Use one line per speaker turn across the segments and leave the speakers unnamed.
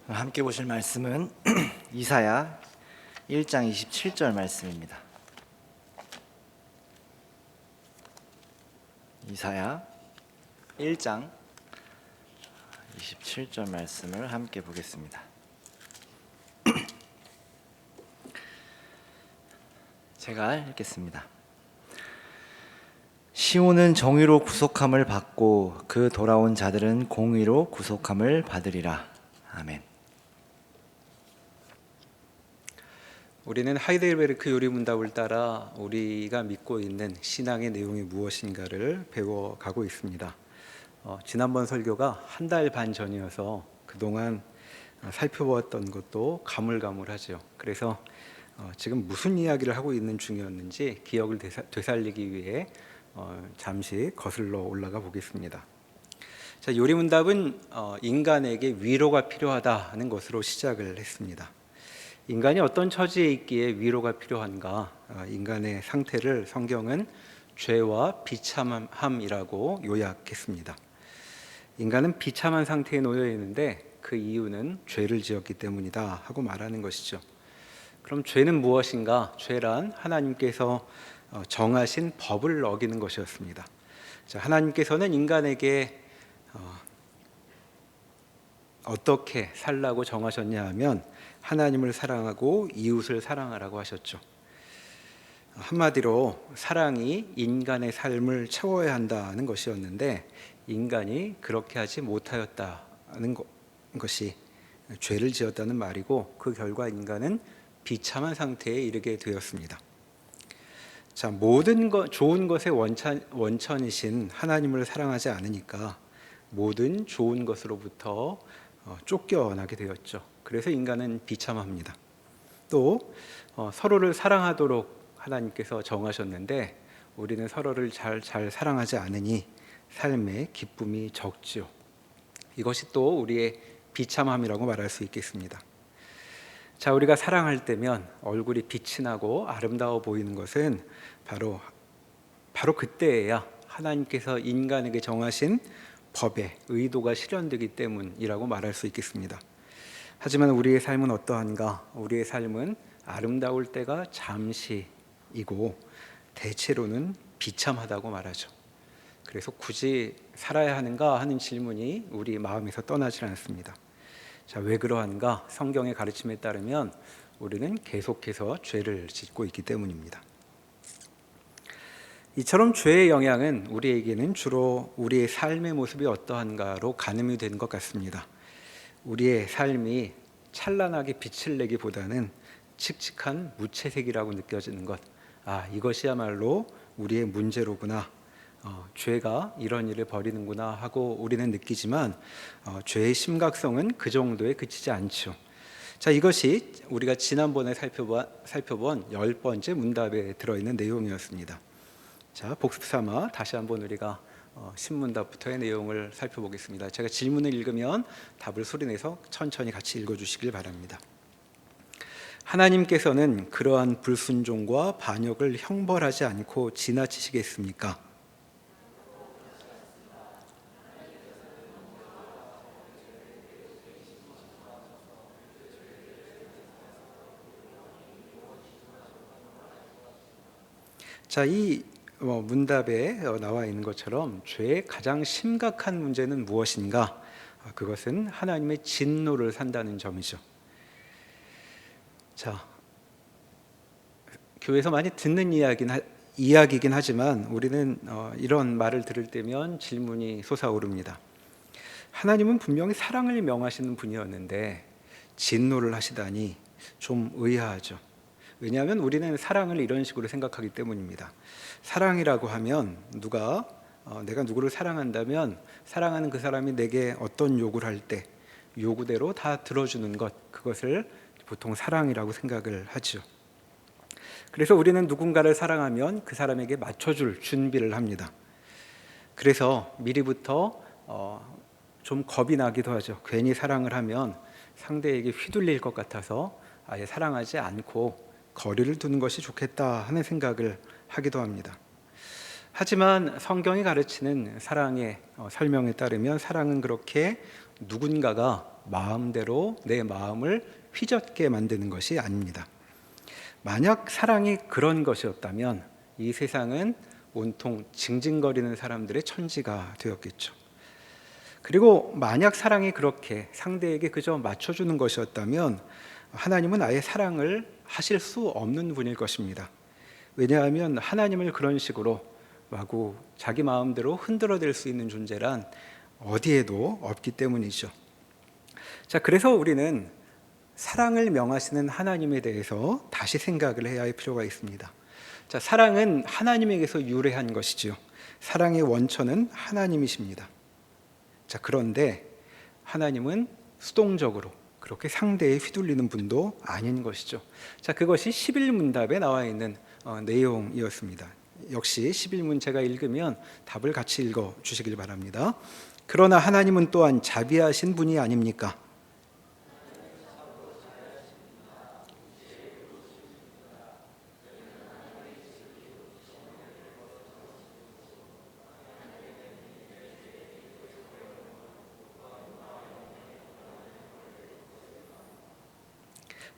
함께 보실 말씀은 이사야 1장 27절 말씀입니다. 이사야 1장 27절 말씀을 함께 보겠습니다. 제가 읽겠습니다. 시온은 정의로 구속함을 받고 그 돌아온 자들은 공의로 구속함을 받으리라. 아멘.
우리는 하이델베르크 요리문답을 따라 우리가 믿고 있는 신앙의 내용이 무엇인가를 배워가고 있습니다. 지난번 설교가 한 달 반 전이어서 그동안 살펴보았던 것도 가물가물하죠. 그래서 지금 무슨 이야기를 하고 있는 중이었는지 기억을 되살리기 위해 잠시 거슬러 올라가 보겠습니다. 자, 요리문답은 인간에게 위로가 필요하다는 것으로 시작을 했습니다. 인간이 어떤 처지에 있기에 위로가 필요한가? 인간의 상태를 성경은 죄와 비참함이라고 요약했습니다. 인간은 비참한 상태에 놓여 있는데 그 이유는 죄를 지었기 때문이다 하고 말하는 것이죠. 그럼 죄는 무엇인가? 죄란 하나님께서 정하신 법을 어기는 것이었습니다. 자, 하나님께서는 인간에게 어떻게 살라고 정하셨냐 하면 하나님을 사랑하고 이웃을 사랑하라고 하셨죠. 한마디로 사랑이 인간의 삶을 채워야 한다는 것이었는데 인간이 그렇게 하지 못하였다는 것이 죄를 지었다는 말이고 그 결과 인간은 비참한 상태에 이르게 되었습니다. 자, 모든 좋은 것의 원천이신 하나님을 사랑하지 않으니까 모든 좋은 것으로부터 쫓겨나게 되었죠. 그래서 인간은 비참합니다. 또 서로를 사랑하도록 하나님께서 정하셨는데 우리는 서로를 잘 사랑하지 않으니 삶의 기쁨이 적죠. 이것이 또 우리의 비참함이라고 말할 수 있겠습니다. 자, 우리가 사랑할 때면 얼굴이 빛이 나고 아름다워 보이는 것은 바로 그때에야 하나님께서 인간에게 정하신 법의 의도가 실현되기 때문이라고 말할 수 있겠습니다. 하지만 우리의 삶은 어떠한가? 우리의 삶은 아름다울 때가 잠시이고 대체로는 비참하다고 말하죠. 그래서 굳이 살아야 하는가 하는 질문이 우리 마음에서 떠나질 않습니다. 자, 왜 그러한가? 성경의 가르침에 따르면 우리는 계속해서 죄를 짓고 있기 때문입니다. 이처럼 죄의 영향은 우리에게는 주로 우리의 삶의 모습이 어떠한가로 가늠이 되는 것 같습니다. 우리의 삶이 찬란하게 빛을 내기보다는 칙칙한 무채색이라고 느껴지는 것, 이것이야말로 우리의 문제로구나, 죄가 이런 일을 벌이는구나 하고 우리는 느끼지만 죄의 심각성은 그 정도에 그치지 않죠. 자, 이것이 우리가 지난번에 살펴본 10번째 문답에 들어있는 내용이었습니다. 자, 복습 삼아 다시 한번 우리가 신문답부터의 내용을 살펴보겠습니다. 제가 질문을 읽으면 답을 소리내서 천천히 같이 읽어주시길 바랍니다. 하나님께서는 그러한 불순종과 반역을 형벌하지 않고 지나치시겠습니까? 자, 이 문답에 나와 있는 것처럼 죄의 가장 심각한 문제는 무엇인가? 그것은 하나님의 진노를 산다는 점이죠. 자, 교회에서 많이 듣는 이야기이긴 하지만 우리는 이런 말을 들을 때면 질문이 솟아오릅니다. 하나님은 분명히 사랑을 명하시는 분이었는데 진노를 하시다니 좀 의아하죠. 왜냐하면 우리는 사랑을 이런 식으로 생각하기 때문입니다. 사랑이라고 하면 내가 누구를 사랑한다면 사랑하는 그 사람이 내게 어떤 요구를 할 때 요구대로 다 들어주는 것, 그것을 보통 사랑이라고 생각을 하죠. 그래서 우리는 누군가를 사랑하면 그 사람에게 맞춰줄 준비를 합니다. 그래서 미리부터 좀 겁이 나기도 하죠. 괜히 사랑을 하면 상대에게 휘둘릴 것 같아서 아예 사랑하지 않고 거리를 두는 것이 좋겠다 하는 생각을 하기도 합니다. 하지만 성경이 가르치는 사랑의 설명에 따르면 사랑은 그렇게 누군가가 마음대로 내 마음을 휘젓게 만드는 것이 아닙니다. 만약 사랑이 그런 것이었다면 이 세상은 온통 징징거리는 사람들의 천지가 되었겠죠. 그리고 만약 사랑이 그렇게 상대에게 그저 맞춰주는 것이었다면 하나님은 아예 사랑을 하실 수 없는 분일 것입니다. 왜냐하면 하나님을 그런 식으로 마구 자기 마음대로 흔들어댈 수 있는 존재란 어디에도 없기 때문이죠. 자, 그래서 우리는 사랑을 명하시는 하나님에 대해서 다시 생각을 해야 할 필요가 있습니다. 자, 사랑은 하나님에게서 유래한 것이죠. 사랑의 원천은 하나님이십니다. 자, 그런데 하나님은 수동적으로 그렇게 상대에 휘둘리는 분도 아닌 것이죠. 자, 그것이 11문답에 나와 있는 내용이었습니다. 역시 11문 제가 읽으면 답을 같이 읽어 주시길 바랍니다. 그러나 하나님은 또한 자비하신 분이 아닙니까?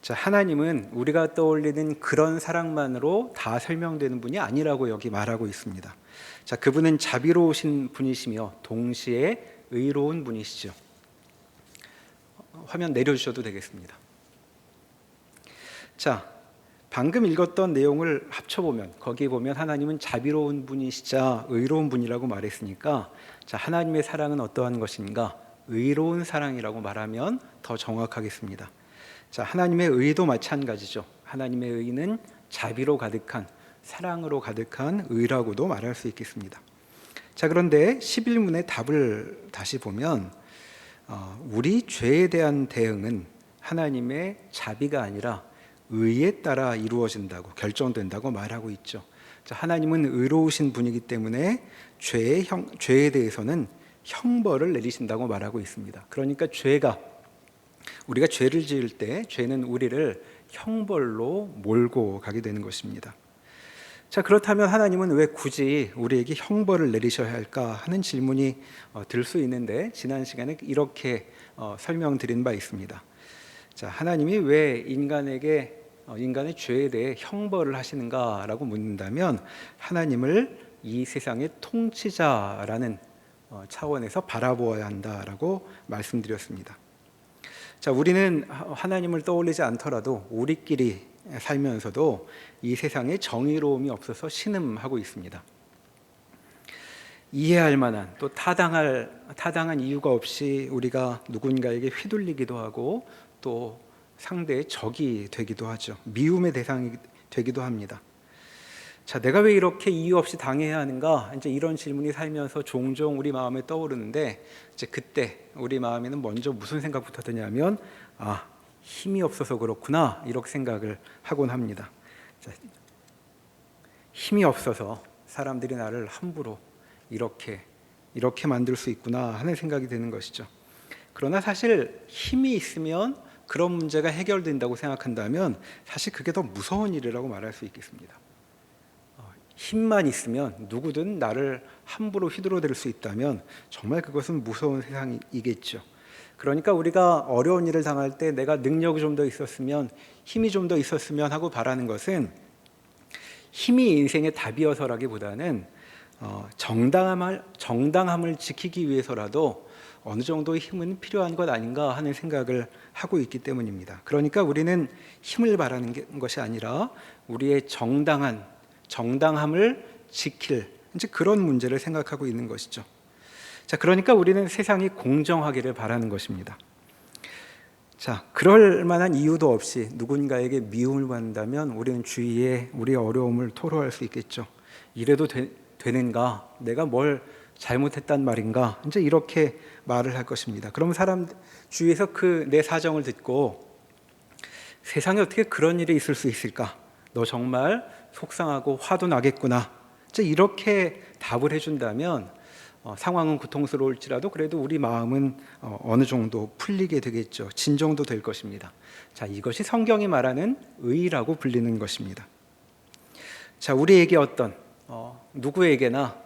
자, 하나님은 우리가 떠올리는 그런 사랑만으로 다 설명되는 분이 아니라고 여기 말하고 있습니다. 자, 그분은 자비로우신 분이시며 동시에 의로운 분이시죠. 화면 내려주셔도 되겠습니다. 자, 방금 읽었던 내용을 합쳐보면 거기 보면 하나님은 자비로운 분이시자 의로운 분이라고 말했으니까, 자, 하나님의 사랑은 어떠한 것인가? 의로운 사랑이라고 말하면 더 정확하겠습니다. 자, 하나님의 의도 마찬가지죠. 하나님의 의는 자비로 가득한, 사랑으로 가득한 의라고도 말할 수 있겠습니다. 자, 그런데 11문의 답을 다시 보면 우리 죄에 대한 대응은 하나님의 자비가 아니라 의에 따라 이루어진다고, 결정된다고 말하고 있죠. 자, 하나님은 의로우신 분이기 때문에 죄에 대해서는 형벌을 내리신다고 말하고 있습니다. 그러니까 우리가 죄를 지을 때 죄는 우리를 형벌로 몰고 가게 되는 것입니다. 자, 그렇다면 하나님은 왜 굳이 우리에게 형벌을 내리셔야 할까 하는 질문이 들 수 있는데, 지난 시간에 이렇게 설명드린 바 있습니다. 자, 하나님이 왜 인간의 죄에 대해 형벌을 하시는가라고 묻는다면, 하나님을 이 세상의 통치자라는 차원에서 바라보아야 한다라고 말씀드렸습니다. 자, 우리는 하나님을 떠올리지 않더라도 우리끼리 살면서도 이 세상에 정의로움이 없어서 신음하고 있습니다. 이해할 만한, 또 타당한 이유가 없이 우리가 누군가에게 휘둘리기도 하고 또 상대의 적이 되기도 하죠. 미움의 대상이 되기도 합니다. 자, 내가 왜 이렇게 이유 없이 당해야 하는가? 이제 이런 질문이 살면서 종종 우리 마음에 떠오르는데, 이제 그때 우리 마음에는 먼저 무슨 생각부터 드냐면, 힘이 없어서 그렇구나, 이렇게 생각을 하곤 합니다. 자, 힘이 없어서 사람들이 나를 함부로 이렇게 만들 수 있구나 하는 생각이 드는 것이죠. 그러나 사실 힘이 있으면 그런 문제가 해결된다고 생각한다면 사실 그게 더 무서운 일이라고 말할 수 있겠습니다. 힘만 있으면 누구든 나를 함부로 휘둘러댈 수 있다면 정말 그것은 무서운 세상이겠죠. 그러니까 우리가 어려운 일을 당할 때 내가 능력이 좀 더 있었으면, 힘이 좀 더 있었으면 하고 바라는 것은 힘이 인생의 답이어서라기보다는 정당함을 지키기 위해서라도 어느 정도의 힘은 필요한 것 아닌가 하는 생각을 하고 있기 때문입니다. 그러니까 우리는 힘을 바라는 것이 아니라 우리의 정당함을 지킬 이제 그런 문제를 생각하고 있는 것이죠. 자, 그러니까 우리는 세상이 공정하기를 바라는 것입니다. 자, 그럴 만한 이유도 없이 누군가에게 미움을 받는다면 우리는 주위에 우리의 어려움을 토로할 수 있겠죠. 이래도 되는가? 내가 뭘 잘못했단 말인가? 이제 이렇게 말을 할 것입니다. 그럼 사람 주위에서 그 내 사정을 듣고 세상에 어떻게 그런 일이 있을 수 있을까? 너 정말 속상하고 화도 나겠구나. 이제 이렇게 답을 해준다면 상황은 고통스러울지라도 그래도 우리 마음은 어느 정도 풀리게 되겠죠. 진정도 될 것입니다. 자, 이것이 성경이 말하는 의라고 불리는 것입니다. 자, 우리에게 누구에게나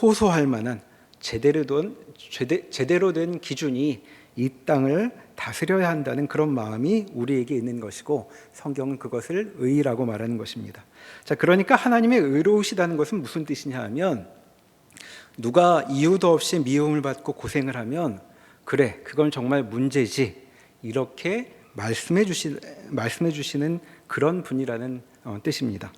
호소할 만한 제대로 된 기준이 이 땅을 다스려야 한다는 그런 마음이 우리에게 있는 것이고 성경은 그것을 의라고 말하는 것입니다. 자, 그러니까 하나님의 의로우시다는 것은 무슨 뜻이냐 하면 누가 이유도 없이 미움을 받고 고생을 하면 그래, 그건 정말 문제지 이렇게 말씀해 주시는 그런 분이라는 뜻입니다.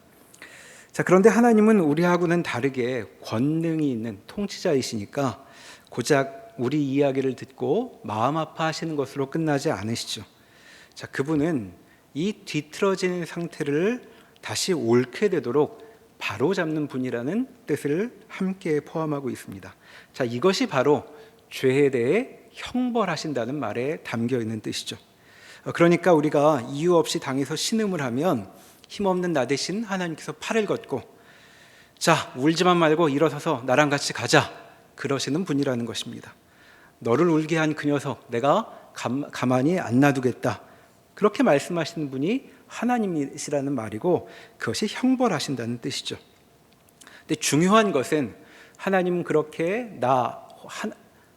자, 그런데 하나님은 우리하고는 다르게 권능이 있는 통치자이시니까 고작 우리 이야기를 듣고 마음 아파하시는 것으로 끝나지 않으시죠. 자, 그분은 이 뒤틀어진 상태를 다시 옳게 되도록 바로잡는 분이라는 뜻을 함께 포함하고 있습니다. 자, 이것이 바로 죄에 대해 형벌하신다는 말에 담겨 있는 뜻이죠. 그러니까 우리가 이유 없이 당해서 신음을 하면 힘없는 나 대신 하나님께서 팔을 걷고 자, 울지만 말고 일어서서 나랑 같이 가자 그러시는 분이라는 것입니다. 너를 울게 한 그 녀석 내가 가만히 안 놔두겠다 그렇게 말씀하시는 분이 하나님이시라는 말이고 그것이 형벌하신다는 뜻이죠. 근데 중요한 것은 하나님은 그렇게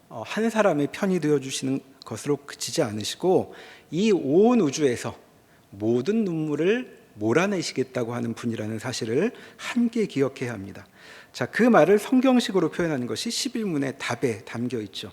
한 사람의 편이 되어주시는 것으로 그치지 않으시고 이 온 우주에서 모든 눈물을 몰아내시겠다고 하는 분이라는 사실을 함께 기억해야 합니다. 자, 그 말을 성경식으로 표현하는 것이 11문의 답에 담겨 있죠.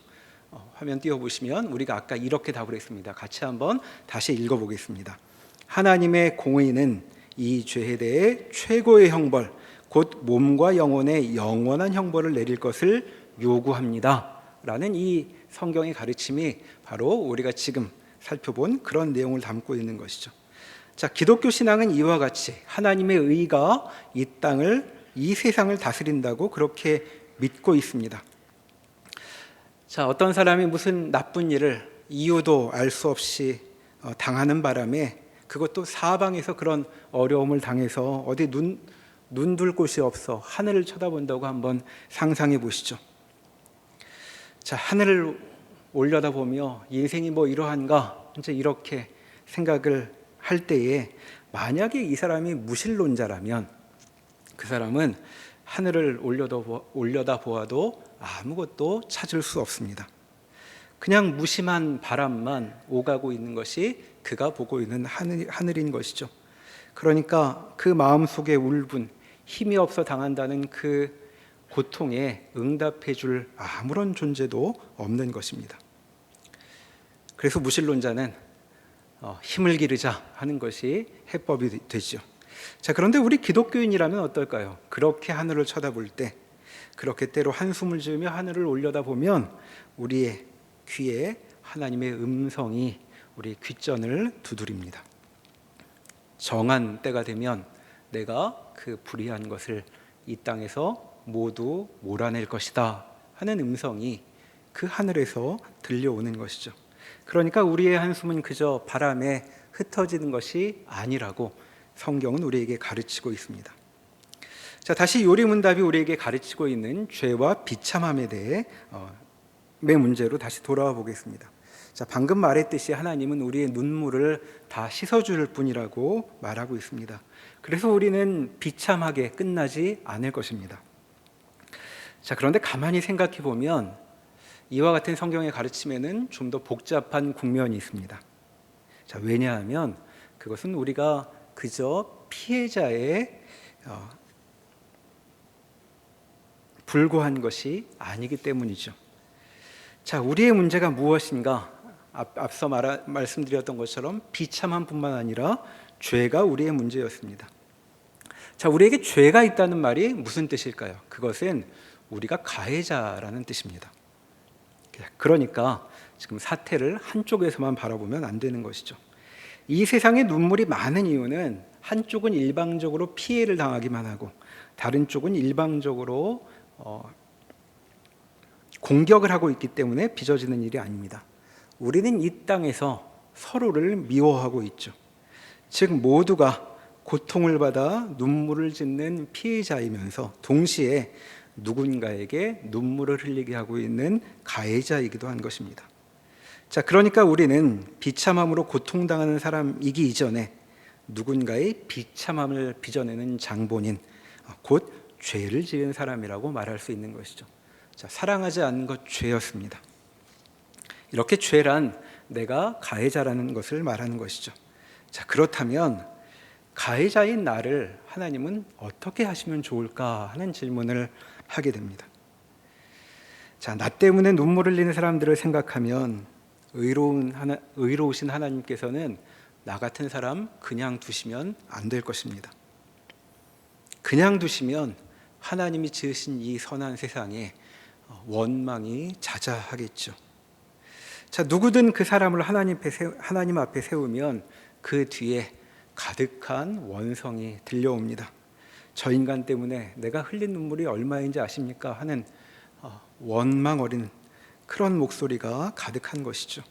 화면 띄워보시면 우리가 아까 이렇게 답을 했습니다. 같이 한번 다시 읽어보겠습니다. 하나님의 공의는 이 죄에 대해 최고의 형벌, 곧 몸과 영혼의 영원한 형벌을 내릴 것을 요구합니다. 라는 이 성경의 가르침이 바로 우리가 지금 살펴본 그런 내용을 담고 있는 것이죠. 자, 기독교 신앙은 이와 같이 하나님의 의가 이 세상을 다스린다고 그렇게 믿고 있습니다. 자, 어떤 사람이 무슨 나쁜 일을 이유도 알 수 없이 당하는 바람에 그것도 사방에서 그런 어려움을 당해서 어디 눈 둘 곳이 없어 하늘을 쳐다본다고 한번 상상해 보시죠. 자, 하늘을 올려다보며 인생이 뭐 이러한가 이제 이렇게 생각을 할 때에 만약에 이 사람이 무신론자라면 그 사람은 하늘을 올려다보아도 아무것도 찾을 수 없습니다. 그냥 무심한 바람만 오가고 있는 것이 그가 보고 있는 하늘인 것이죠. 그러니까 그 마음속에 울분, 힘이 없어 당한다는 그 고통에 응답해 줄 아무런 존재도 없는 것입니다. 그래서 무신론자는 힘을 기르자 하는 것이 해법이 되죠. 자, 그런데 우리 기독교인이라면 어떨까요? 그렇게 하늘을 쳐다볼 때 그렇게 때로 한숨을 지으며 하늘을 올려다보면 우리의 귀에 하나님의 음성이 우리 귓전을 두드립니다. 정한 때가 되면 내가 그 불의한 것을 이 땅에서 모두 몰아낼 것이다 하는 음성이 그 하늘에서 들려오는 것이죠. 그러니까 우리의 한숨은 그저 바람에 흩어지는 것이 아니라고 성경은 우리에게 가르치고 있습니다. 자, 다시 요리문답이 우리에게 가르치고 있는 죄와 비참함에 대해 의 문제로 다시 돌아와 보겠습니다. 자, 방금 말했듯이 하나님은 우리의 눈물을 다 씻어줄 뿐이라고 말하고 있습니다. 그래서 우리는 비참하게 끝나지 않을 것입니다. 자, 그런데 가만히 생각해 보면 이와 같은 성경의 가르침에는 좀 더 복잡한 국면이 있습니다. 자, 왜냐하면 그것은 우리가 그저 피해자에 불과한 것이 아니기 때문이죠. 자, 우리의 문제가 무엇인가? 앞서 말씀드렸던 것처럼 비참함뿐만 아니라 죄가 우리의 문제였습니다. 자, 우리에게 죄가 있다는 말이 무슨 뜻일까요? 그것은 우리가 가해자라는 뜻입니다. 그러니까 지금 사태를 한쪽에서만 바라보면 안 되는 것이죠. 이 세상에 눈물이 많은 이유는 한쪽은 일방적으로 피해를 당하기만 하고 다른 쪽은 일방적으로 공격을 하고 있기 때문에 빚어지는 일이 아닙니다. 우리는 이 땅에서 서로를 미워하고 있죠. 즉 모두가 고통을 받아 눈물을 짓는 피해자이면서 동시에 누군가에게 눈물을 흘리게 하고 있는 가해자이기도 한 것입니다. 자, 그러니까 우리는 비참함으로 고통당하는 사람이기 이전에 누군가의 비참함을 빚어내는 장본인, 곧 죄를 지은 사람이라고 말할 수 있는 것이죠. 자, 사랑하지 않는 것 죄였습니다. 이렇게 죄란 내가 가해자라는 것을 말하는 것이죠. 자, 그렇다면 가해자인 나를 하나님은 어떻게 하시면 좋을까 하는 질문을 하게 됩니다. 자, 나 때문에 눈물을 흘리는 사람들을 생각하면 의로우신 하나님께서는 나 같은 사람 그냥 두시면 안 될 것입니다. 그냥 두시면 하나님이 지으신 이 선한 세상에 원망이 자자하겠죠. 자, 누구든 그 사람을 하나님 앞에 세우면 그 뒤에 가득한 원성이 들려옵니다. 저 인간 때문에 내가 흘린 눈물이 얼마인지 아십니까? 하는 원망 어린 그런 목소리가 가득한 것이죠.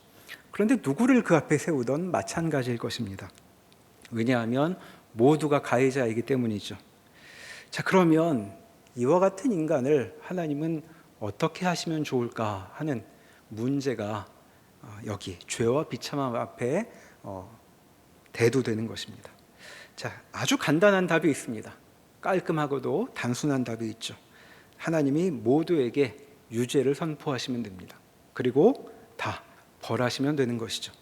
그런데 누구를 그 앞에 세우던 마찬가지일 것입니다. 왜냐하면 모두가 가해자이기 때문이죠. 자, 그러면 이와 같은 인간을 하나님은 어떻게 하시면 좋을까 하는 문제가 여기 죄와 비참함 앞에 대두되는 것입니다. 자, 아주 간단한 답이 있습니다. 깔끔하고도 단순한 답이 있죠. 하나님이 모두에게 유죄를 선포하시면 됩니다. 그리고 다 벌하시면 되는 것이죠.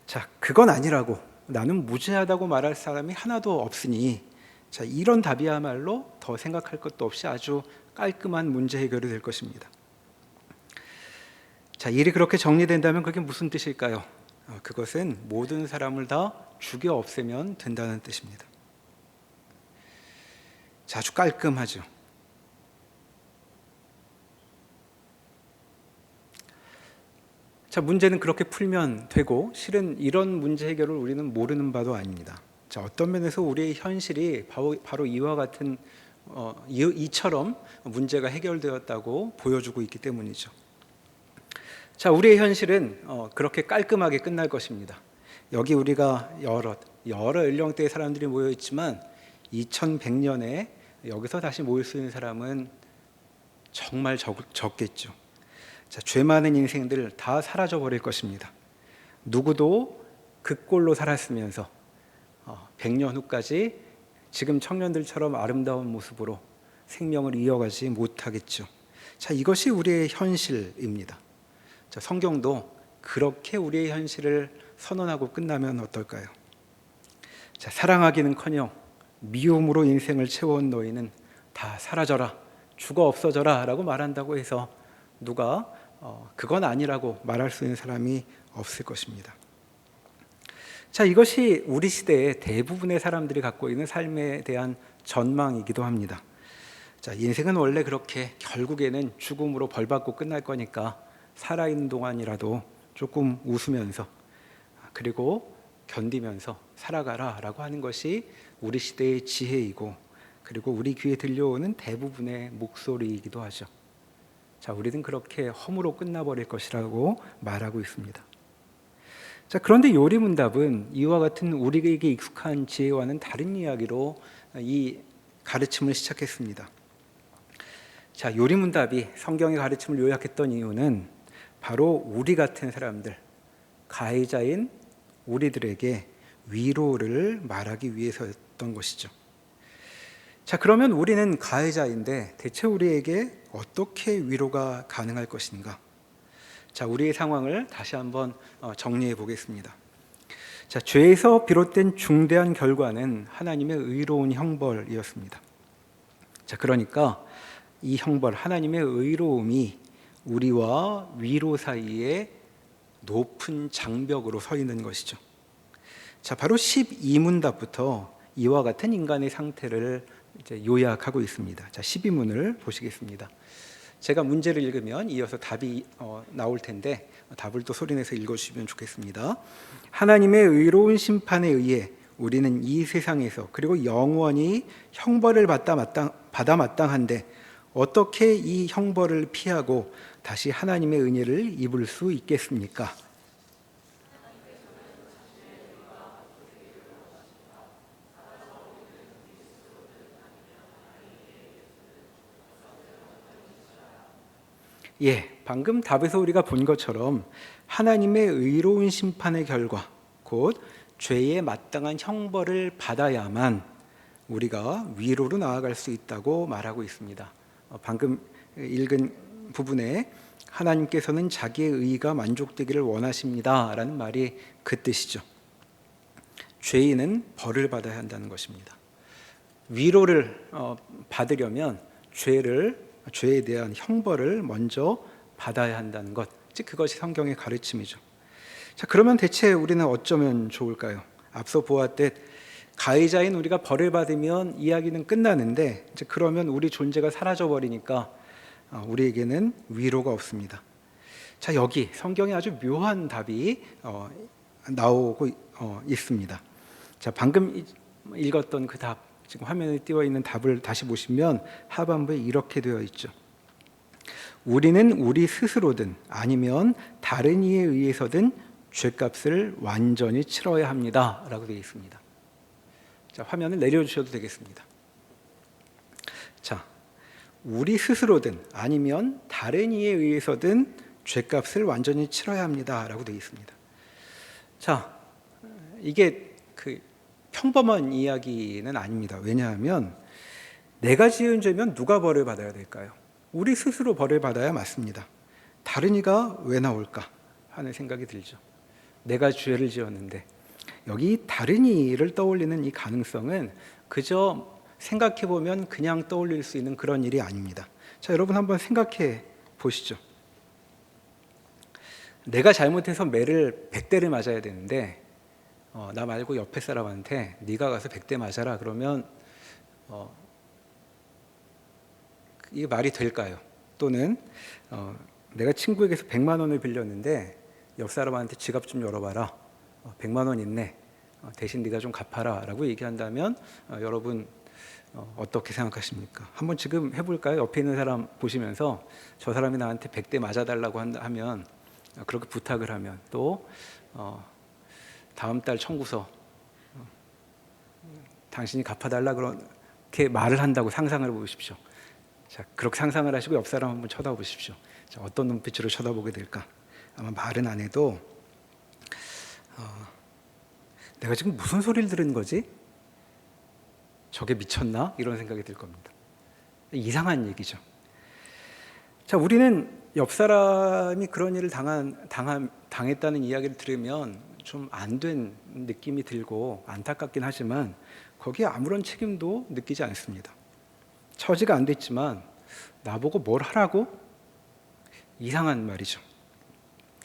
자, 그건 아니라고 나는 무죄하다고 말할 사람이 하나도 없으니, 자, 이런 답이야말로 더 생각할 것도 없이 아주 깔끔한 문제 해결이 될 것입니다. 자, 일이 그렇게 정리된다면 그게 무슨 뜻일까요? 그것은 모든 사람을 다 죽여 없애면 된다는 뜻입니다. 자, 아주 깔끔하죠. 자, 문제는 그렇게 풀면 되고, 실은 이런 문제 해결을 우리는 모르는 바도 아닙니다. 자, 어떤 면에서 우리의 현실이 바로 이와 같은 이처럼 문제가 해결되었다고 보여주고 있기 때문이죠. 자, 우리의 현실은 그렇게 깔끔하게 끝날 것입니다. 여기 우리가 여러 연령대의 사람들이 모여 있지만 2100년에 여기서 다시 모일 수 있는 사람은 정말 적겠죠. 자, 죄 많은 인생들 다 사라져 버릴 것입니다. 누구도 그 꼴로 살았으면서 100년 후까지 지금 청년들처럼 아름다운 모습으로 생명을 이어가지 못하겠죠. 자, 이것이 우리의 현실입니다. 자, 성경도 그렇게 우리의 현실을 선언하고 끝나면 어떨까요? 자, 사랑하기는커녕 미움으로 인생을 채워온 너희는 다 사라져라, 죽어 없어져라 라고 말한다고 해서 누가 그건 아니라고 말할 수 있는 사람이 없을 것입니다. 자, 이것이 우리 시대의 대부분의 사람들이 갖고 있는 삶에 대한 전망이기도 합니다. 자, 인생은 원래 그렇게 결국에는 죽음으로 벌받고 끝날 거니까 살아있는 동안이라도 조금 웃으면서 그리고 견디면서 살아가라 라고 하는 것이 우리 시대의 지혜이고, 그리고 우리 귀에 들려오는 대부분의 목소리이기도 하죠. 자, 우리는 그렇게 허무로 끝나버릴 것이라고 말하고 있습니다. 자, 그런데 요리문답은 이와 같은 우리에게 익숙한 지혜와는 다른 이야기로 이 가르침을 시작했습니다. 자, 요리문답이 성경의 가르침을 요약했던 이유는 바로 우리 같은 사람들, 가해자인 우리들에게 위로를 말하기 위해서였던 것이죠. 자, 그러면 우리는 가해자인데 대체 우리에게 어떻게 위로가 가능할 것인가? 자, 우리의 상황을 다시 한번 정리해 보겠습니다. 자, 죄에서 비롯된 중대한 결과는 하나님의 의로운 형벌이었습니다. 자, 그러니까 이 형벌, 하나님의 의로움이 우리와 위로 사이에 높은 장벽으로 서 있는 것이죠. 자, 바로 12문답부터 이와 같은 인간의 상태를 이제 요약하고 있습니다. 자, 12문을 보시겠습니다. 제가 문제를 읽으면 이어서 답이 나올 텐데 답을 또 소리내서 읽어주시면 좋겠습니다. 하나님의 의로운 심판에 의해 우리는 이 세상에서 그리고 영원히 형벌을 받아 마땅한데 어떻게 이 형벌을 피하고 다시 하나님의 은혜를 입을 수 있겠습니까? 예, 방금 답에서 우리가 본 것처럼 하나님의 의로운 심판의 결과, 곧 죄에 마땅한 형벌을 받아야만 우리가 위로로 나아갈 수 있다고 말하고 있습니다. 방금 읽은 부분에 하나님께서는 자기의 의가 만족되기를 원하십니다라는 말이 그 뜻이죠. 죄인은 벌을 받아야 한다는 것입니다. 위로를 받으려면 죄에 대한 형벌을 먼저 받아야 한다는 것, 즉 그것이 성경의 가르침이죠. 자, 그러면 대체 우리는 어쩌면 좋을까요? 앞서 보았듯 가해자인 우리가 벌을 받으면 이야기는 끝나는데, 이제 그러면 우리 존재가 사라져 버리니까 우리에게는 위로가 없습니다. 자, 여기 성경에 아주 묘한 답이 나오고 있습니다. 자, 방금 읽었던 그 답, 지금 화면에 띄워 있는 답을 다시 보시면 하반부에 이렇게 되어 있죠. 우리는 우리 스스로든 아니면 다른 이에 의해서든 죄값을 완전히 치러야 합니다 라고 되어 있습니다. 자, 화면을 내려주셔도 되겠습니다. 자, 우리 스스로든 아니면 다른 이에 의해서든 죄값을 완전히 치러야 합니다 라고 되어 있습니다. 자, 이게 평범한 이야기는 아닙니다. 왜냐하면 내가 지은 죄면 누가 벌을 받아야 될까요? 우리 스스로 벌을 받아야 맞습니다. 다른 이가 왜 나올까 하는 생각이 들죠. 내가 죄를 지었는데, 여기 다른 이를 떠올리는 이 가능성은 그저 생각해보면 그냥 떠올릴 수 있는 그런 일이 아닙니다. 자, 여러분 한번 생각해 보시죠. 내가 잘못해서 매를 100대를 맞아야 되는데 나 말고 옆에 사람한테 네가 가서 100대 맞아라 그러면 이게 말이 될까요? 또는 내가 친구에게서 100만 원을 빌렸는데 옆 사람한테 지갑 좀 열어봐라, 100만 원 있네, 대신 네가 좀 갚아라 라고 얘기한다면 여러분 어떻게 생각하십니까? 한번 지금 해볼까요? 옆에 있는 사람 보시면서 저 사람이 나한테 100대 맞아달라고 하면, 그렇게 부탁을 하면, 또 다음 달 청구서 당신이 갚아달라 그렇게 말을 한다고 상상을 해보십시오. 자, 그렇게 상상을 하시고 옆 사람 한번 쳐다보십시오. 자, 어떤 눈빛으로 쳐다보게 될까? 아마 말은 안 해도 내가 지금 무슨 소리를 들은 거지? 저게 미쳤나? 이런 생각이 들 겁니다. 이상한 얘기죠. 자, 우리는 옆 사람이 그런 일을 당했다는 이야기를 들으면 좀 안 된 느낌이 들고 안타깝긴 하지만 거기에 아무런 책임도 느끼지 않습니다. 처지가 안 됐지만 나보고 뭘 하라고? 이상한 말이죠.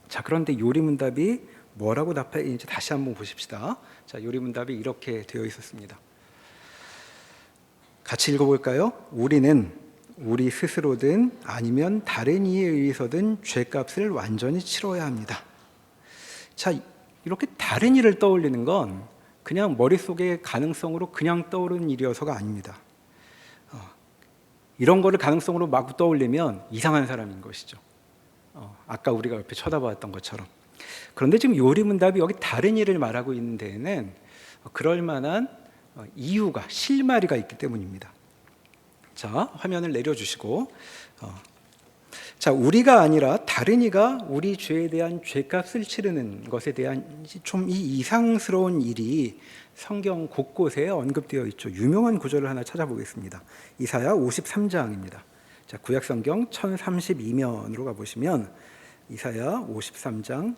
자, 그런데 요리문답이 뭐라고 답했는지 다시 한번 보십시다. 자, 요리문답이 이렇게 되어 있었습니다. 같이 읽어볼까요? 우리는 우리 스스로든 아니면 다른 이에 의해서든 죄값을 완전히 치러야 합니다. 자, 이렇게 다른 일을 떠올리는 건 그냥 머릿속에 가능성으로 그냥 떠오르는 일이어서가 아닙니다. 이런 거를 가능성으로 막 떠올리면 이상한 사람인 것이죠. 아까 우리가 옆에 쳐다봤던 것처럼. 그런데 지금 요리문답이 여기 다른 일을 말하고 있는 데에는 그럴 만한 이유가, 실마리가 있기 때문입니다. 자, 화면을 내려주시고, 자, 우리가 아니라 다른 이가 우리 죄에 대한 죄값을 치르는 것에 대한 좀 이 이상스러운 일이 성경 곳곳에 언급되어 있죠. 유명한 구절을 하나 찾아보겠습니다. 이사야 53장입니다. 자, 구약 성경 1032면으로 가보시면 이사야 53장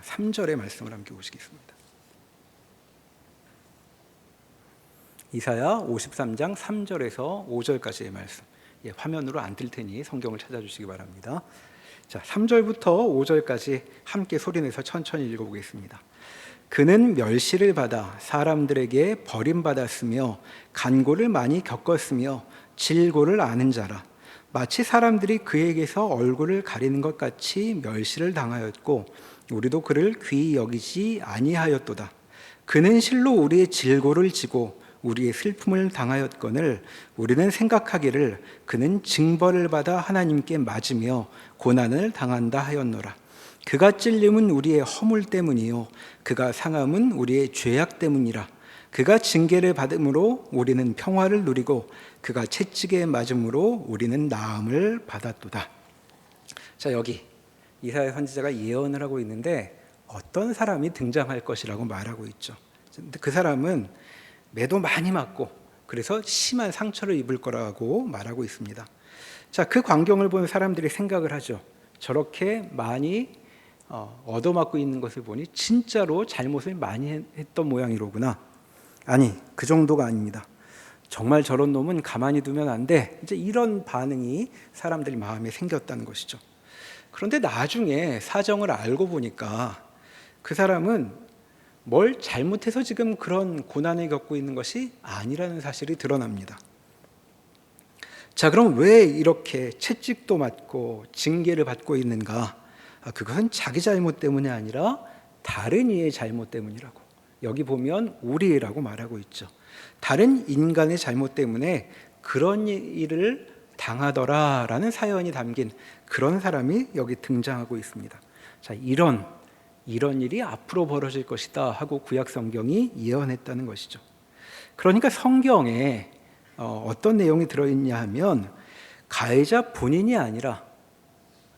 3절의 말씀을 함께 보시겠습니다. 이사야 53장 3절에서 5절까지의 말씀. 화면으로 안 뜰 테니 성경을 찾아주시기 바랍니다. 자, 3절부터 5절까지 함께 소리내서 천천히 읽어보겠습니다. 그는 멸시를 받아 사람들에게 버림받았으며 간고를 많이 겪었으며 질고를 아는 자라. 마치 사람들이 그에게서 얼굴을 가리는 것 같이 멸시를 당하였고 우리도 그를 귀히 여기지 아니하였도다. 그는 실로 우리의 질고를 지고 우리의 슬픔을 당하였거늘 우리는 생각하기를 그는 징벌을 받아 하나님께 맞으며 고난을 당한다 하였노라. 그가 찔림은 우리의 허물 때문이요 그가 상함은 우리의 죄악 때문이라. 그가 징계를 받음으로 우리는 평화를 누리고 그가 채찍에 맞음으로 우리는 나음을 받았도다. 자, 여기 이사야 선지자가 예언을 하고 있는데 어떤 사람이 등장할 것이라고 말하고 있죠. 근데 그 사람은 매도 많이 맞고 그래서 심한 상처를 입을 거라고 말하고 있습니다. 자, 그 광경을 본 사람들이 생각을 하죠. 저렇게 많이 얻어맞고 있는 것을 보니 진짜로 잘못을 많이 했던 모양이로구나. 아니, 그 정도가 아닙니다. 정말 저런 놈은 가만히 두면 안 돼. 이제 이런 반응이 사람들 마음에 생겼다는 것이죠. 그런데 나중에 사정을 알고 보니까 그 사람은 뭘 잘못해서 지금 그런 고난을 겪고 있는 것이 아니라는 사실이 드러납니다. 자, 그럼 왜 이렇게 채찍도 맞고 징계를 받고 있는가? 그것은 자기 잘못 때문이 아니라 다른 이의 잘못 때문이라고. 여기 보면 우리라고 말하고 있죠. 다른 인간의 잘못 때문에 그런 일을 당하더라라는 사연이 담긴 그런 사람이 여기 등장하고 있습니다. 자, 이런 일이 앞으로 벌어질 것이다 하고 구약 성경이 예언했다는 것이죠. 그러니까 성경에 어떤 내용이 들어있냐 하면 가해자 본인이 아니라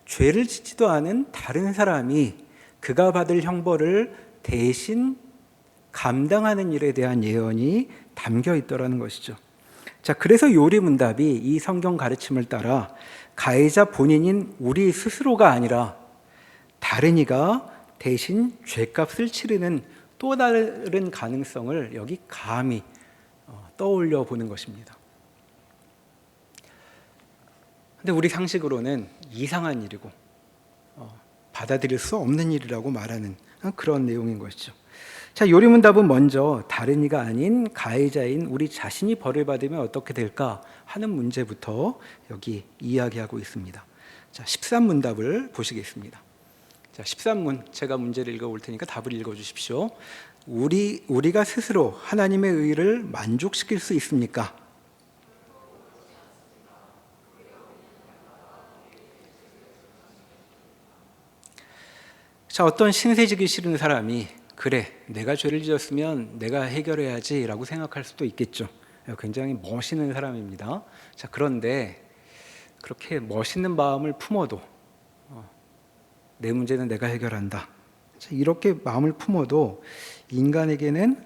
죄를 짓지도 않은 다른 사람이 그가 받을 형벌을 대신 감당하는 일에 대한 예언이 담겨 있더라는 것이죠. 자, 그래서 요리문답이 이 성경 가르침을 따라 가해자 본인인 우리 스스로가 아니라 다른 이가 대신 죄값을 치르는 또 다른 가능성을 여기 감히 떠올려 보는 것입니다. 근데 우리 상식으로는 이상한 일이고 받아들일 수 없는 일이라고 말하는 그런 내용인 것이죠. 자, 요리문답은 먼저 다른 이가 아닌 가해자인 우리 자신이 벌을 받으면 어떻게 될까 하는 문제부터 여기 이야기하고 있습니다. 자, 13문답을 보시겠습니다. 자, 13문 제가 문제를 읽어볼 테니까 답을 읽어주십시오. 우리가 스스로 하나님의 의를 만족시킬 수 있습니까? 자, 어떤 신세지기 싫은 사람이 그래, 내가 죄를 지었으면 내가 해결해야지 라고 생각할 수도 있겠죠. 굉장히 멋있는 사람입니다. 자, 그런데 그렇게 멋있는 마음을 품어도 내 문제는 내가 해결한다. 자, 이렇게 마음을 품어도 인간에게는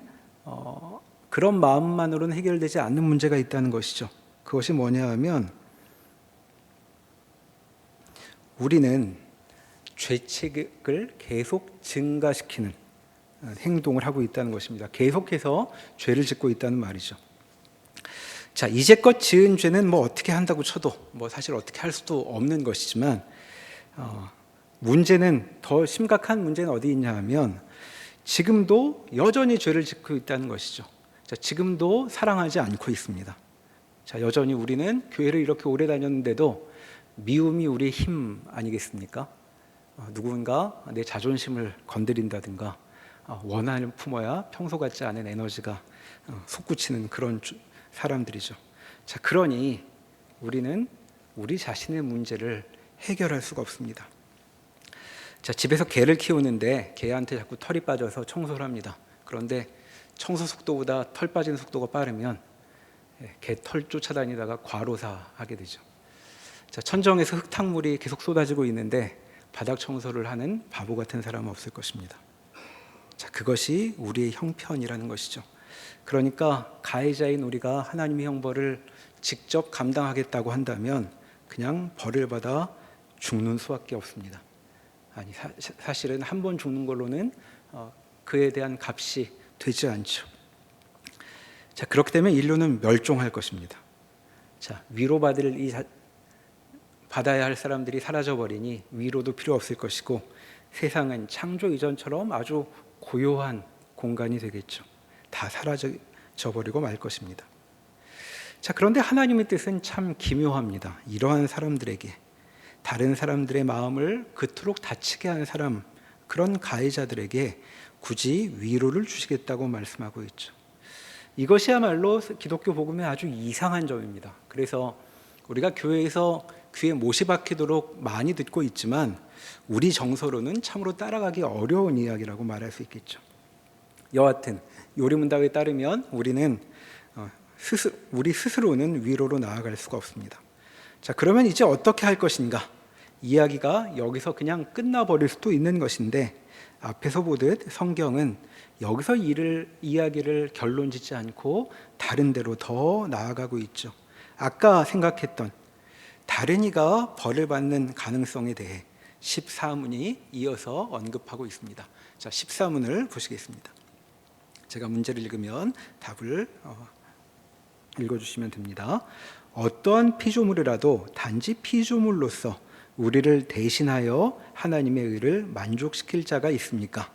그런 마음만으로는 해결되지 않는 문제가 있다는 것이죠. 그것이 뭐냐 하면 우리는 죄책을 계속 증가시키는 행동을 하고 있다는 것입니다. 계속해서 죄를 짓고 있다는 말이죠. 자, 이제껏 지은 죄는 뭐 어떻게 한다고 쳐도 뭐 사실 어떻게 할 수도 없는 것이지만 문제는 더 심각한 문제는 어디 있냐 하면 지금도 여전히 죄를 짓고 있다는 것이죠. 자, 지금도 사랑하지 않고 있습니다. 자, 여전히 우리는 교회를 이렇게 오래 다녔는데도 미움이 우리의 힘 아니겠습니까? 누군가 내 자존심을 건드린다든가 원한을 품어야 평소 같지 않은 에너지가 솟구치는 그런 사람들이죠. 자, 그러니 우리는 우리 자신의 문제를 해결할 수가 없습니다. 자, 집에서 개를 키우는데 개한테 자꾸 털이 빠져서 청소를 합니다. 그런데 청소 속도보다 털 빠지는 속도가 빠르면 개 털 쫓아다니다가 과로사하게 되죠. 자, 천정에서 흙탕물이 계속 쏟아지고 있는데 바닥 청소를 하는 바보 같은 사람은 없을 것입니다. 자, 그것이 우리의 형편이라는 것이죠. 그러니까 가해자인 우리가 하나님의 형벌을 직접 감당하겠다고 한다면 그냥 벌을 받아 죽는 수밖에 없습니다. 아니, 사실은 한 번 죽는 걸로는 그에 대한 값이 되지 않죠. 자, 그렇게 되면 인류는 멸종할 것입니다. 자, 받아야 할 사람들이 사라져버리니 위로도 필요 없을 것이고 세상은 창조 이전처럼 아주 고요한 공간이 되겠죠. 다 사라져버리고 말 것입니다. 자, 그런데 하나님의 뜻은 참 기묘합니다. 이러한 사람들에게 다른 사람들의 마음을 그토록 다치게 하는 사람, 그런 가해자들에게 굳이 위로를 주시겠다고 말씀하고 있죠. 이것이야말로 기독교 복음의 아주 이상한 점입니다. 그래서 우리가 교회에서 귀에 못이 박히도록 많이 듣고 있지만 우리 정서로는 참으로 따라가기 어려운 이야기라고 말할 수 있겠죠. 여하튼 요리문답에 따르면 우리는 우리 스스로는 위로로 나아갈 수가 없습니다. 자, 그러면 이제 어떻게 할 것인가? 이야기가 여기서 그냥 끝나버릴 수도 있는 것인데 앞에서 보듯 성경은 여기서 이야기를 결론짓지 않고 다른 데로 더 나아가고 있죠. 아까 생각했던 다른 이가 벌을 받는 가능성에 대해 14문이 이어서 언급하고 있습니다. 자, 14문을 보시겠습니다. 제가 문제를 읽으면 답을 읽어주시면 됩니다. 어떠한 피조물이라도 단지 피조물로서 우리를 대신하여 하나님의 의를 만족시킬 자가 있습니까?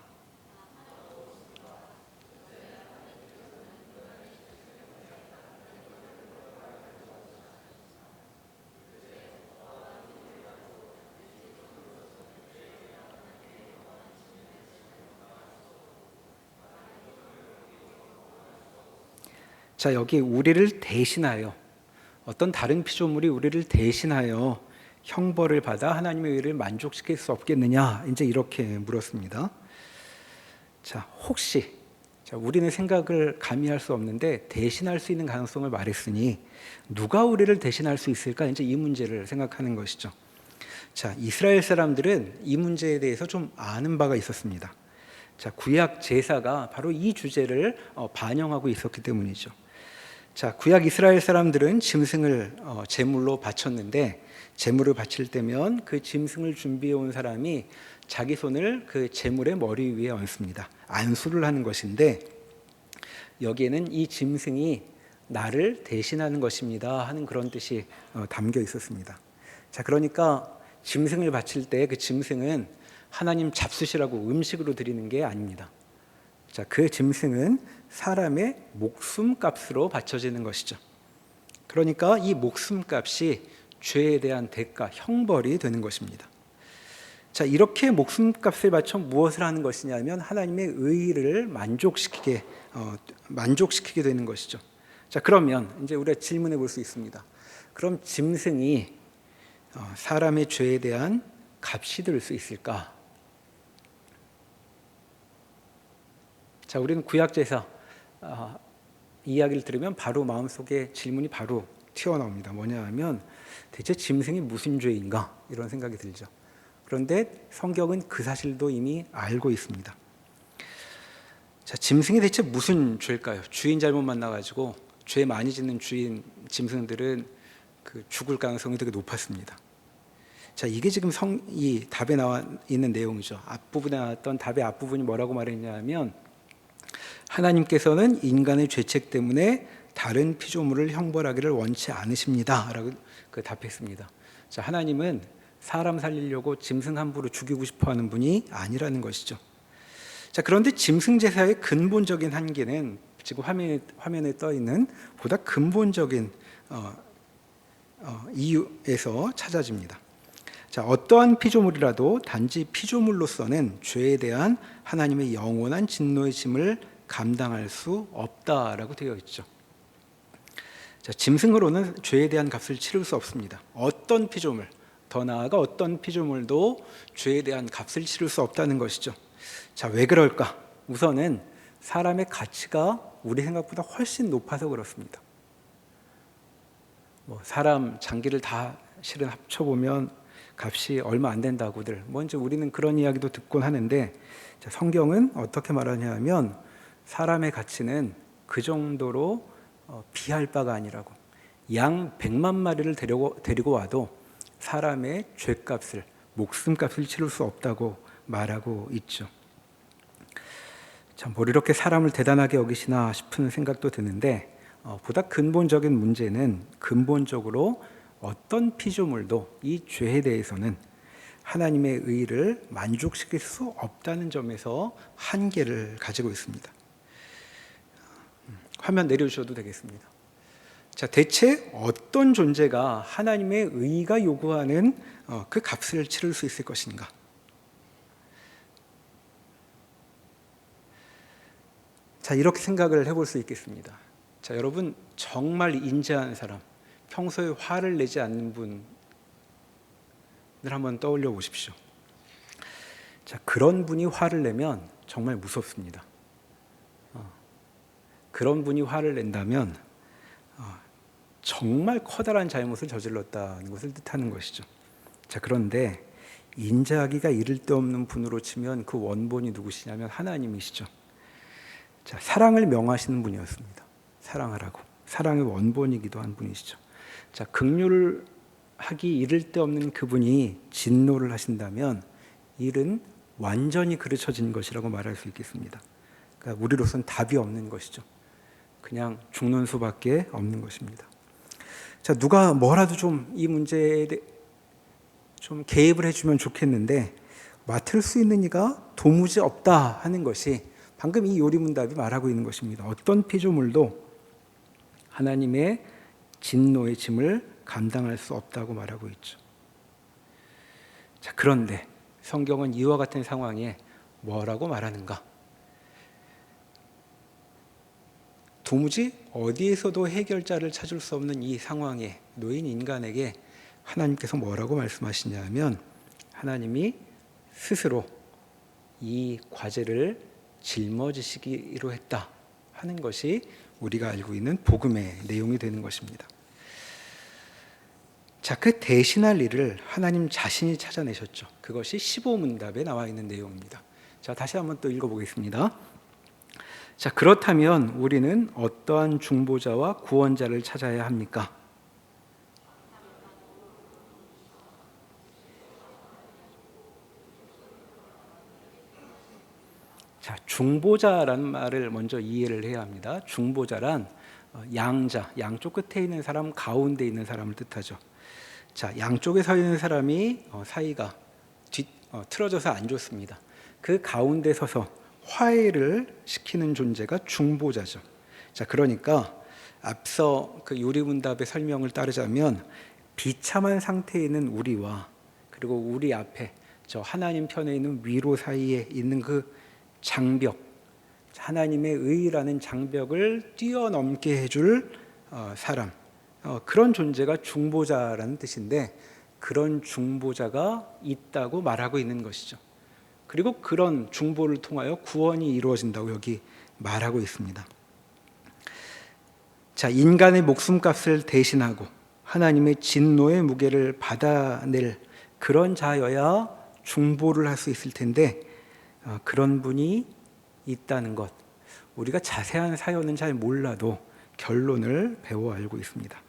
자, 여기 우리를 대신하여, 어떤 다른 피조물이 우리를 대신하여 형벌을 받아 하나님의 의를 만족시킬 수 없겠느냐, 이제 이렇게 물었습니다. 자, 혹시, 자, 우리는 생각을 가미할 수 없는데 대신할 수 있는 가능성을 말했으니 누가 우리를 대신할 수 있을까, 이제 이 문제를 생각하는 것이죠. 자, 이스라엘 사람들은 이 문제에 대해서 좀 아는 바가 있었습니다. 자, 구약 제사가 바로 이 주제를 반영하고 있었기 때문이죠. 자, 구약 이스라엘 사람들은 짐승을 제물로 바쳤는데, 제물을 바칠 때면 그 짐승을 준비해 온 사람이 자기 손을 그 제물의 머리 위에 얹습니다. 안수를 하는 것인데, 여기에는 이 짐승이 나를 대신하는 것입니다 하는 그런 뜻이 담겨 있었습니다. 자, 그러니까 짐승을 바칠 때 그 짐승은 하나님 잡수시라고 음식으로 드리는 게 아닙니다. 자, 그 짐승은 사람의 목숨값으로 바쳐지는 것이죠. 그러니까 이 목숨값이 죄에 대한 대가, 형벌이 되는 것입니다. 자, 이렇게 목숨값을 바쳐 무엇을 하는 것이냐면 하나님의 의를 만족시키게 되는 것이죠. 자, 그러면 이제 우리가 질문해 볼 수 있습니다. 그럼 짐승이 사람의 죄에 대한 값이 될 수 있을까? 자, 우리는 구약제사 이야기를 들으면 바로 마음속에 질문이 바로 튀어나옵니다. 뭐냐 하면 대체 짐승이 무슨 죄인가? 이런 생각이 들죠. 그런데 성경은 그 사실도 이미 알고 있습니다. 자, 짐승이 대체 무슨 죄일까요? 주인 잘못 만나가지고 죄 많이 짓는 짐승들은 그 죽을 가능성이 되게 높았습니다. 자, 이게 지금 이 답에 나와 있는 내용이죠. 앞부분에 나왔던 답의 앞부분이 뭐라고 말했냐 하면 하나님께서는 인간의 죄책 때문에 다른 피조물을 형벌하기를 원치 않으십니다 라고 답했습니다. 자, 하나님은 사람 살리려고 짐승 함부로 죽이고 싶어하는 분이 아니라는 것이죠. 자, 그런데 짐승 제사의 근본적인 한계는 지금 화면에 떠 있는 보다 근본적인 이유에서 찾아집니다. 자, 어떠한 피조물이라도 단지 피조물로서는 죄에 대한 하나님의 영원한 진노의 짐을 감당할 수 없다라고 되어 있죠. 자, 짐승으로는 죄에 대한 값을 치를 수 없습니다. 어떤 피조물, 더 나아가 어떤 피조물도 죄에 대한 값을 치를 수 없다는 것이죠. 자, 왜 그럴까? 우선은 사람의 가치가 우리 생각보다 훨씬 높아서 그렇습니다. 사람 장기를 다 실은 합쳐보면 값이 얼마 안 된다고들 먼저 우리는 그런 이야기도 듣곤 하는데, 자, 성경은 어떻게 말하냐 하면 사람의 가치는 그 정도로 비할 바가 아니라고, 양 100만 마리를 데리고 와도 사람의 죄값을, 목숨값을 치를 수 없다고 말하고 있죠. 참, 뭘 이렇게 사람을 대단하게 여기시나 싶은 생각도 드는데, 보다 근본적인 문제는 근본적으로 어떤 피조물도 이 죄에 대해서는 하나님의 의를 만족시킬 수 없다는 점에서 한계를 가지고 있습니다. 화면 내려주셔도 되겠습니다. 자, 대체 어떤 존재가 하나님의 의가 요구하는 그 값을 치를 수 있을 것인가? 자, 이렇게 생각을 해볼 수 있겠습니다. 자, 여러분, 정말 인자한 사람, 평소에 화를 내지 않는 분을 한번 떠올려 보십시오. 자, 그런 분이 화를 내면 정말 무섭습니다. 그런 분이 화를 낸다면 정말 커다란 잘못을 저질렀다는 것을 뜻하는 것이죠. 자, 그런데 인자하기가 이를 데 없는 분으로 치면 그 원본이 누구시냐면 하나님이시죠. 자, 사랑을 명하시는 분이었습니다. 사랑하라고. 사랑의 원본이기도 한 분이시죠. 자, 긍휼을 하기 이를 데 없는 그분이 진노를 하신다면 일은 완전히 그르쳐진 것이라고 말할 수 있겠습니다. 그러니까 우리로서는 답이 없는 것이죠. 그냥 죽는 수밖에 없는 것입니다. 자, 누가 뭐라도 좀 이 문제에 좀 개입을 해주면 좋겠는데 맡을 수 있는 이가 도무지 없다 하는 것이 방금 이 요리문답이 말하고 있는 것입니다. 어떤 피조물도 하나님의 진노의 짐을 감당할 수 없다고 말하고 있죠. 자, 그런데 성경은 이와 같은 상황에 뭐라고 말하는가? 도무지 어디에서도 해결자를 찾을 수 없는 이 상황에 놓인 인간에게 하나님께서 뭐라고 말씀하시냐면 하나님이 스스로 이 과제를 짊어지시기로 했다 하는 것이 우리가 알고 있는 복음의 내용이 되는 것입니다. 자, 그 대신할 일을 하나님 자신이 찾아내셨죠. 그것이 15문답에 나와 있는 내용입니다. 자, 다시 한번 또 읽어보겠습니다. 자, 그렇다면 우리는 어떠한 중보자와 구원자를 찾아야 합니까? 자, 중보자라는 말을 먼저 이해를 해야 합니다. 중보자란 양자, 양쪽 끝에 있는 사람, 가운데 있는 사람을 뜻하죠. 자, 양쪽에 서 있는 사람이 사이가 틀어져서 안 좋습니다. 그 가운데 서서 화해를 시키는 존재가 중보자죠. 자, 그러니까 앞서 그 요리문답의 설명을 따르자면 비참한 상태에 있는 우리와 그리고 우리 앞에 저 하나님 편에 있는 위로 사이에 있는 그 장벽, 하나님의 의라는 장벽을 뛰어넘게 해줄 사람, 그런 존재가 중보자라는 뜻인데 그런 중보자가 있다고 말하고 있는 것이죠. 그리고 그런 중보를 통하여 구원이 이루어진다고 여기 말하고 있습니다. 자, 인간의 목숨값을 대신하고 하나님의 진노의 무게를 받아낼 그런 자여야 중보를 할 수 있을 텐데 그런 분이 있다는 것, 우리가 자세한 사연은 잘 몰라도 결론을 배워 알고 있습니다.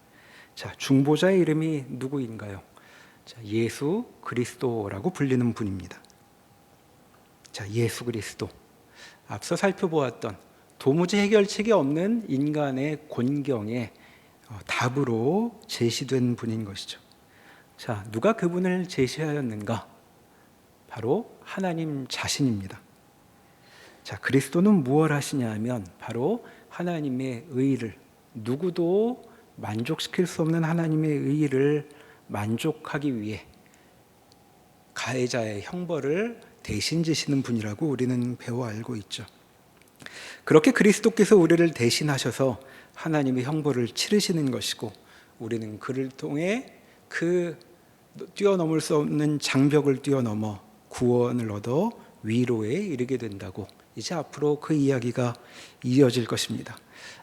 자, 중보자의 이름이 누구인가요? 자, 예수 그리스도라고 불리는 분입니다. 자, 예수 그리스도. 앞서 살펴보았던 도무지 해결책이 없는 인간의 곤경에 답으로 제시된 분인 것이죠. 자, 누가 그분을 제시하였는가? 바로 하나님 자신입니다. 자, 그리스도는 무엇을 하시냐면 바로 하나님의 의를, 누구도 만족시킬 수 없는 하나님의 의를 만족하기 위해 가해자의 형벌을 대신 지시는 분이라고 우리는 배워 알고 있죠. 그렇게 그리스도께서 우리를 대신하셔서 하나님의 형벌을 치르시는 것이고 우리는 그를 통해 그 뛰어넘을 수 없는 장벽을 뛰어넘어 구원을 얻어 위로에 이르게 된다고 이제 앞으로 그 이야기가 이어질 것입니다.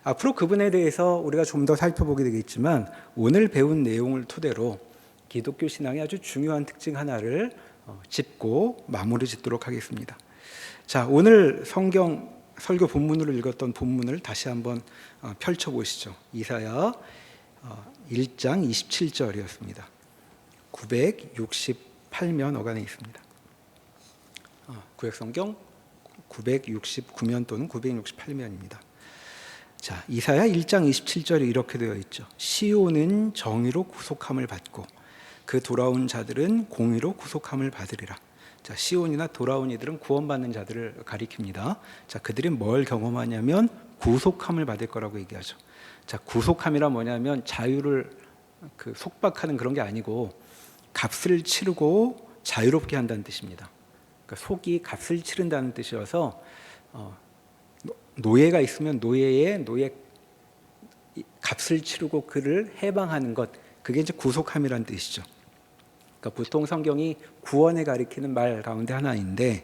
앞으로 그분에 대해서 우리가 좀 더 살펴보게 되겠지만 오늘 배운 내용을 토대로 기독교 신앙의 아주 중요한 특징 하나를 짚고 마무리 짓도록 하겠습니다. 자, 오늘 성경 설교 본문으로 읽었던 본문을 다시 한번 펼쳐보시죠. 이사야 1장 27절이었습니다. 968면 어간에 있습니다. 구약성경 969면 또는 968면입니다. 자, 이사야 1장 27절에 이렇게 되어 있죠. 시온은 정의로 구속함을 받고 그 돌아온 자들은 공의로 구속함을 받으리라. 자, 시온이나 돌아온 이들은 구원받는 자들을 가리킵니다. 자, 그들이 뭘 경험하냐면 구속함을 받을 거라고 얘기하죠. 자, 구속함이란 뭐냐면 자유를 속박하는 그런 게 아니고 값을 치르고 자유롭게 한다는 뜻입니다. 그러니까 속이 값을 치른다는 뜻이어서 노예가 있으면 노예 값을 치르고 그를 해방하는 것, 그게 이제 구속함이라는 뜻이죠. 그러니까 보통 성경이 구원에 가리키는 말 가운데 하나인데,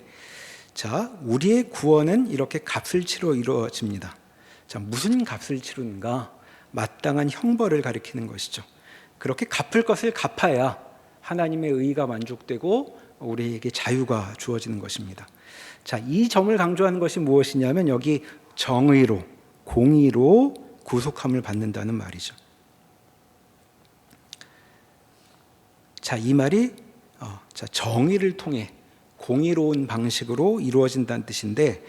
자, 우리의 구원은 이렇게 값을 치러 이루어집니다. 자, 무슨 값을 치르는가? 마땅한 형벌을 가리키는 것이죠. 그렇게 갚을 것을 갚아야 하나님의 의가 만족되고 우리에게 자유가 주어지는 것입니다. 자, 이 점을 강조하는 것이 무엇이냐면 여기 정의로, 공의로 구속함을 받는다는 말이죠. 자, 이 말이 정의를 통해 공의로운 방식으로 이루어진다는 뜻인데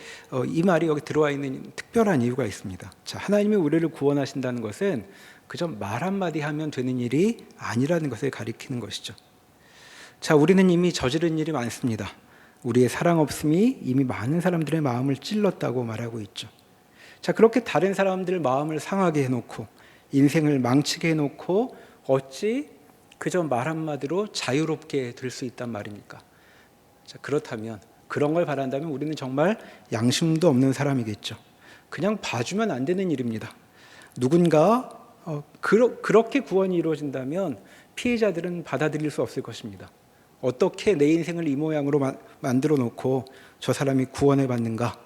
이 말이 여기 들어와 있는 특별한 이유가 있습니다. 자, 하나님이 우리를 구원하신다는 것은 그저 말 한마디 하면 되는 일이 아니라는 것을 가리키는 것이죠. 자, 우리는 이미 저지른 일이 많습니다. 우리의 사랑 없음이 이미 많은 사람들의 마음을 찔렀다고 말하고 있죠. 자, 그렇게 다른 사람들 마음을 상하게 해놓고 인생을 망치게 해놓고 어찌 그저 말 한마디로 자유롭게 될 수 있단 말입니까? 자, 그렇다면 그런 걸 바란다면 우리는 정말 양심도 없는 사람이겠죠. 그냥 봐주면 안 되는 일입니다. 누군가 그렇게 구원이 이루어진다면 피해자들은 받아들일 수 없을 것입니다. 어떻게 내 인생을 이 모양으로 만들어 놓고 저 사람이 구원을 받는가?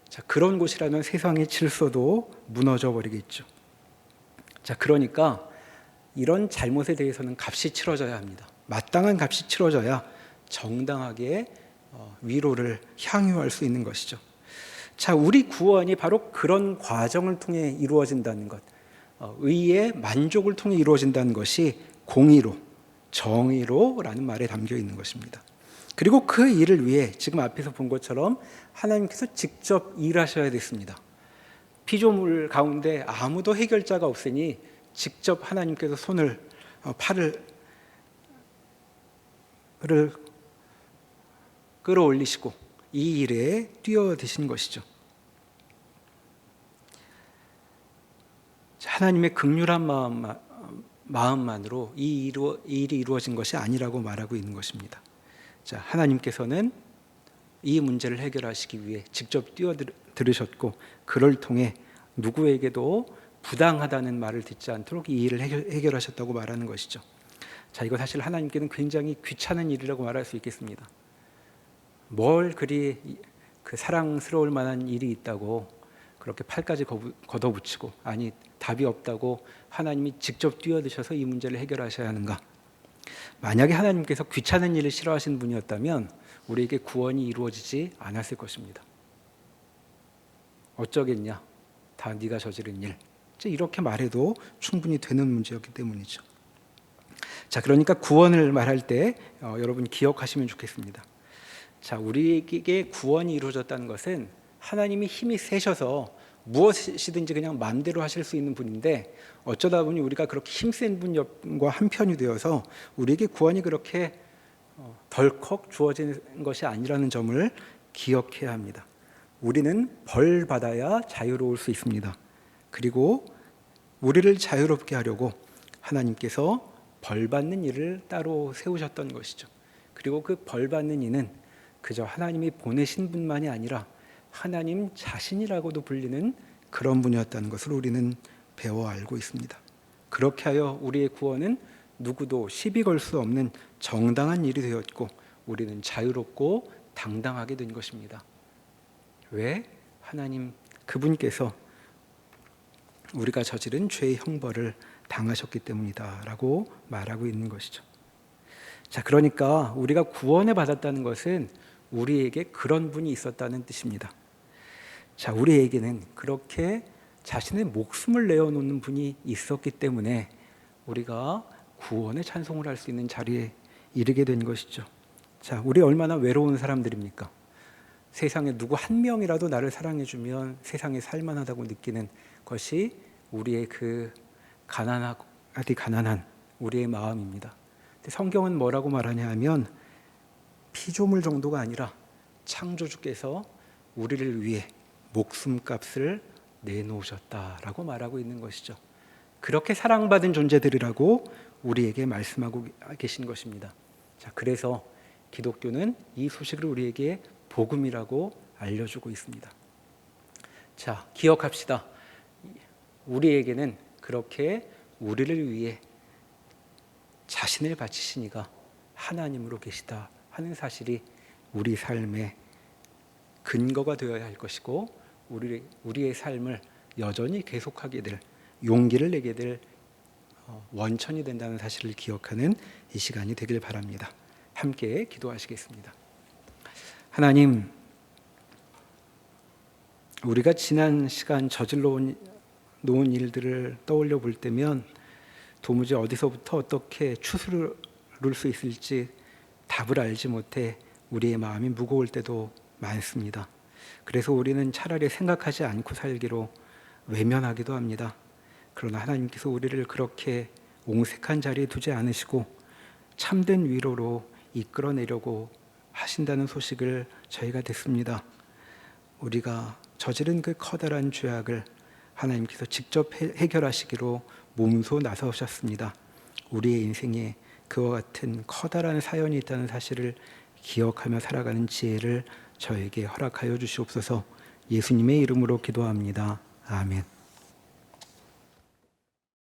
자, 그런 곳이라면 세상의 질서도 무너져 버리겠죠. 자, 그러니까 이런 잘못에 대해서는 값이 치러져야 합니다. 마땅한 값이 치러져야 정당하게 위로를 향유할 수 있는 것이죠. 자, 우리 구원이 바로 그런 과정을 통해 이루어진다는 것, 의의 만족을 통해 이루어진다는 것이 공의로, 정의로라는 말에 담겨 있는 것입니다. 그리고 그 일을 위해 지금 앞에서 본 것처럼 하나님께서 직접 일하셔야 됐습니다. 피조물 가운데 아무도 해결자가 없으니 직접 하나님께서 팔을 끌어올리시고 이 일에 뛰어드신 것이죠. 하나님의 긍휼한 마음만으로 이 일이 이루어진 것이 아니라고 말하고 있는 것입니다. 자, 하나님께서는 이 문제를 해결하시기 위해 직접 뛰어들으셨고 그를 통해 누구에게도 부당하다는 말을 듣지 않도록 이 일을 해결하셨다고 말하는 것이죠. 자, 이거 사실 하나님께는 굉장히 귀찮은 일이라고 말할 수 있겠습니다. 뭘 그리 그 사랑스러울 만한 일이 있다고 그렇게 팔까지 걷어붙이고 아니 답이 없다고 하나님이 직접 뛰어드셔서 이 문제를 해결하셔야 하는가? 만약에 하나님께서 귀찮은 일을 싫어하시는 분이었다면 우리에게 구원이 이루어지지 않았을 것입니다. 어쩌겠냐? 다 네가 저지른 일. 이렇게 말해도 충분히 되는 문제였기 때문이죠. 자, 그러니까 구원을 말할 때 여러분 기억하시면 좋겠습니다. 자, 우리에게 구원이 이루어졌다는 것은 하나님이 힘이 세셔서 무엇이든지 그냥 마음대로 하실 수 있는 분인데 어쩌다 보니 우리가 그렇게 힘센 분과 한편이 되어서 우리에게 구원이 그렇게 덜컥 주어지는 것이 아니라는 점을 기억해야 합니다. 우리는 벌 받아야 자유로울 수 있습니다. 그리고 우리를 자유롭게 하려고 하나님께서 벌 받는 일을 따로 세우셨던 것이죠. 그리고 그 벌 받는 이는 그저 하나님이 보내신 분만이 아니라 하나님 자신이라고도 불리는 그런 분이었다는 것을 우리는 배워 알고 있습니다. 그렇게 하여 우리의 구원은 누구도 시비 걸 수 없는 정당한 일이 되었고 우리는 자유롭고 당당하게 된 것입니다. 왜? 하나님 그분께서 우리가 저지른 죄의 형벌을 당하셨기 때문이다라고 말하고 있는 것이죠. 자, 그러니까 우리가 구원을 받았다는 것은 우리에게 그런 분이 있었다는 뜻입니다. 자, 우리에게는 그렇게 자신의 목숨을 내어놓는 분이 있었기 때문에 우리가 구원의 찬송을 할 수 있는 자리에 이르게 된 것이죠. 자, 우리 얼마나 외로운 사람들입니까? 세상에 누구 한 명이라도 나를 사랑해주면 세상에 살만하다고 느끼는 것이 우리의 그 가난한 우리의 마음입니다. 근데 성경은 뭐라고 말하냐 하면 피조물 정도가 아니라 창조주께서 우리를 위해 목숨값을 내놓으셨다라고 말하고 있는 것이죠. 그렇게 사랑받은 존재들이라고 우리에게 말씀하고 계신 것입니다. 자, 그래서 기독교는 이 소식을 우리에게 복음이라고 알려주고 있습니다. 자, 기억합시다. 우리에게는 그렇게 우리를 위해 자신을 바치신 이가 하나님으로 계시다 하는 사실이 우리 삶의 근거가 되어야 할 것이고 우리의 삶을 여전히 계속하게 될 용기를 내게 될 원천이 된다는 사실을 기억하는 이 시간이 되길 바랍니다. 함께 기도하시겠습니다. 하나님, 우리가 지난 시간 저질러 놓은 일들을 떠올려 볼 때면 도무지 어디서부터 어떻게 추스를 수 있을지 답을 알지 못해 우리의 마음이 무거울 때도 많습니다. 그래서 우리는 차라리 생각하지 않고 살기로 외면하기도 합니다. 그러나 하나님께서 우리를 그렇게 옹색한 자리에 두지 않으시고 참된 위로로 이끌어내려고 하신다는 소식을 저희가 듣습니다. 우리가 저지른 그 커다란 죄악을 하나님께서 직접 해결하시기로 몸소 나서셨습니다. 우리의 인생에 그와 같은 커다란 사연이 있다는 사실을 기억하며 살아가는 지혜를 저에게 허락하여 주시옵소서. 예수님의 이름으로 기도합니다. 아멘.